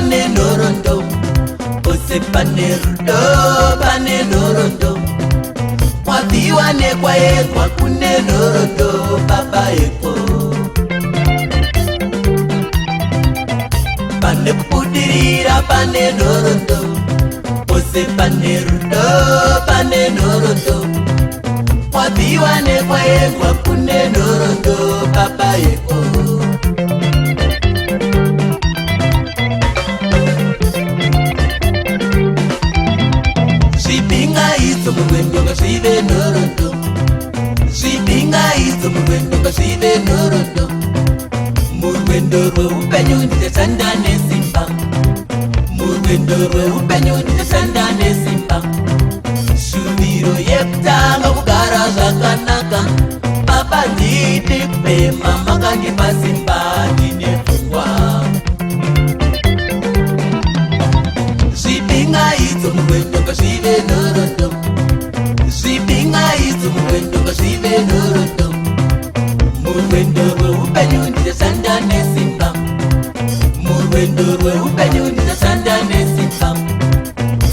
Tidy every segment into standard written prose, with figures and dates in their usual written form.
pane nhoroondo, pose pane rudo pane nhoroondo. Mwaviwa nekwaedwa kune nhoroondo baba eko. Pane kubudirira pane nhoroondo, pose pane rudo pane nhoroondo. Mwaviwa nekwaedwa kune nhoroondo baba eko. Zvibingaidzo murwendo ngazvive nhoroondo, zvibingaidzo murwendo ngazvive nhoroondo. Murwendo rweupenyu ndichashanda nesimba, murwendo rweupenyu ndichashanda nesimba. Shuviro yekutanga kugara zvakanaka, baba ndidi kupema makandipa simba ndine pfungwa. Zvibingaidzo murwendo ngazvive nhoroondo, zvibingaidzo murwendo ngazvive nhoroondo. Murwendo rweupenyu ndichashanda nesimba, murwendo rweupenyu ndichashanda nesimba.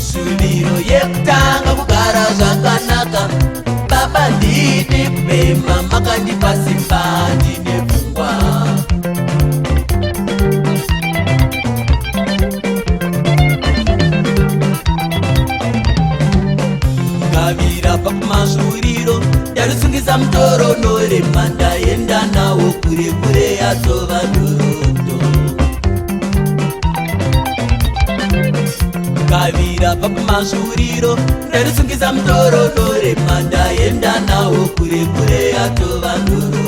Shuviro yekutanga kugara zvakanaka, baba ndidi kupema makandipa simba ndine pfungwa. Ngavira pakumazvuriro ndarisungisa mutoro norema, ndaenda nawo kure kure yatova nhoroondo. Ngavira pakumazvuriro ndarisungisa mutoro norema, ndaenda nawo kure kure yatova nhoroondo.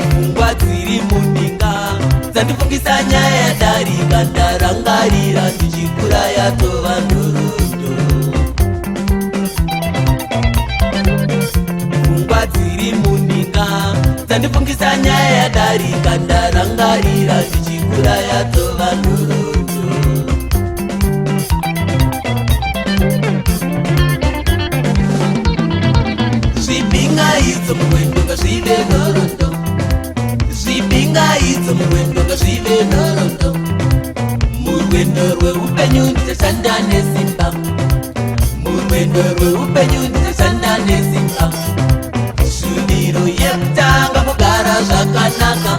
Pfungwa dziri muninga dzandifungisa nyaya yadarika, ndarangarira ndichikura yatova nhoroondo. Pfungwa dziri muninga dzandifungisa nyaya yadarika, ndarangarira ndichikura yatova nhoroondo. Zvibingaidzo murwendo ngazvive nhoroondo, zvibingaidzo murwendo ngazvive nhoroondo. Murwendo rweupenyu ndichashanda nesimba, murwendo rweupenyu ndichashanda nesimba. Shuviro yekutanga kugara zvakanaka,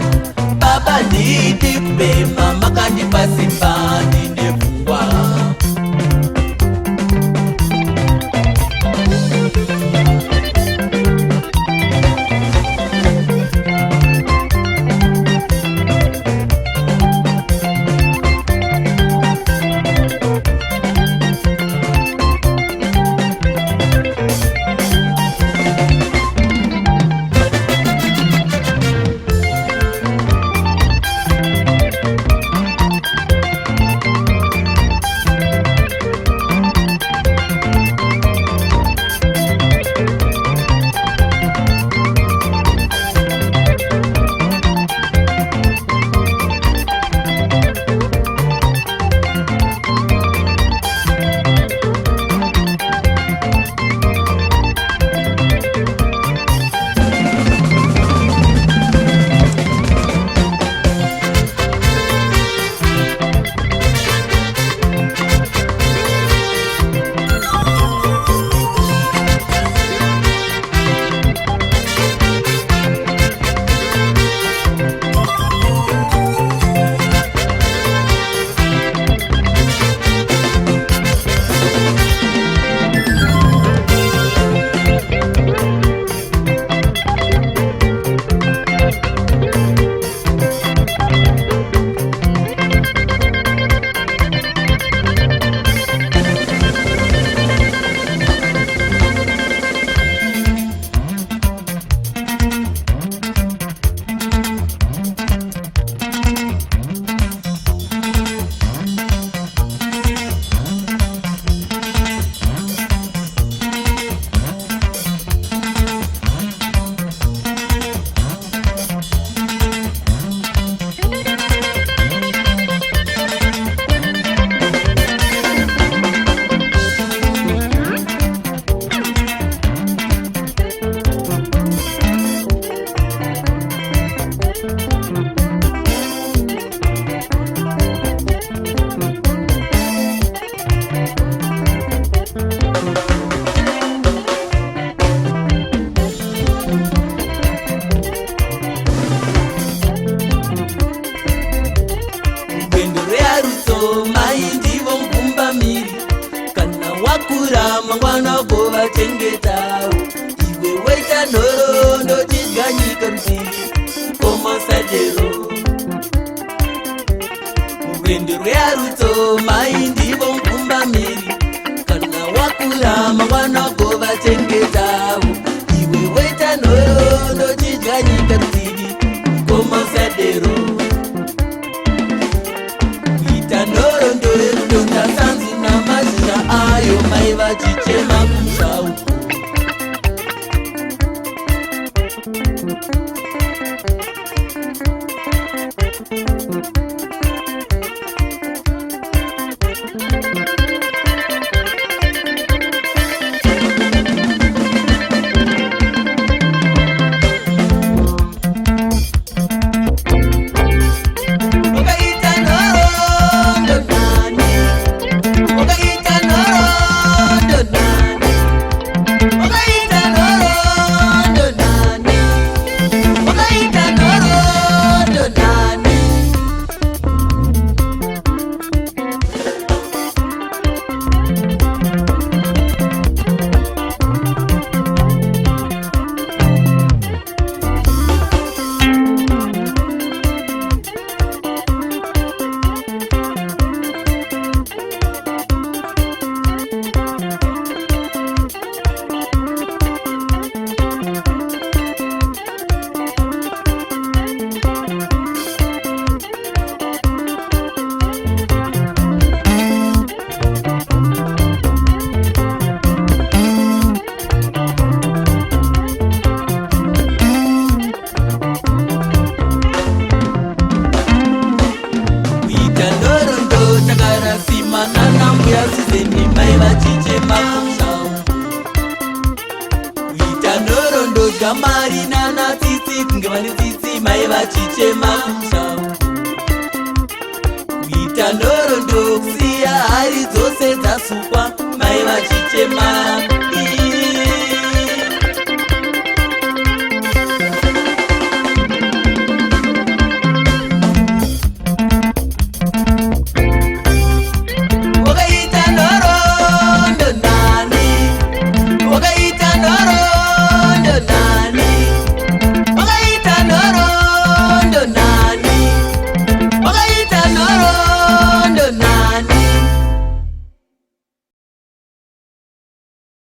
baba ndidi kupema makandipa simba ndine pfungwa. vachengetawo. Iwe waita nhoroondo chidya nyika rutivi komasadero. Murwendo rwearutso mai ndivo mupfumbamiri. Kana wakura mangwana govachengetawo. Iwe waita nhoroondo chidya nyika rutivi komasadero. Kuita nhoroondo yerudonda sanzi namazina ayo mai vachichema kumusauko. Gamari nana titi kungevani titi mai vachichema kumusau. Kuita nhoroondo kusiya hari dzose dzasukwa mai vachichema.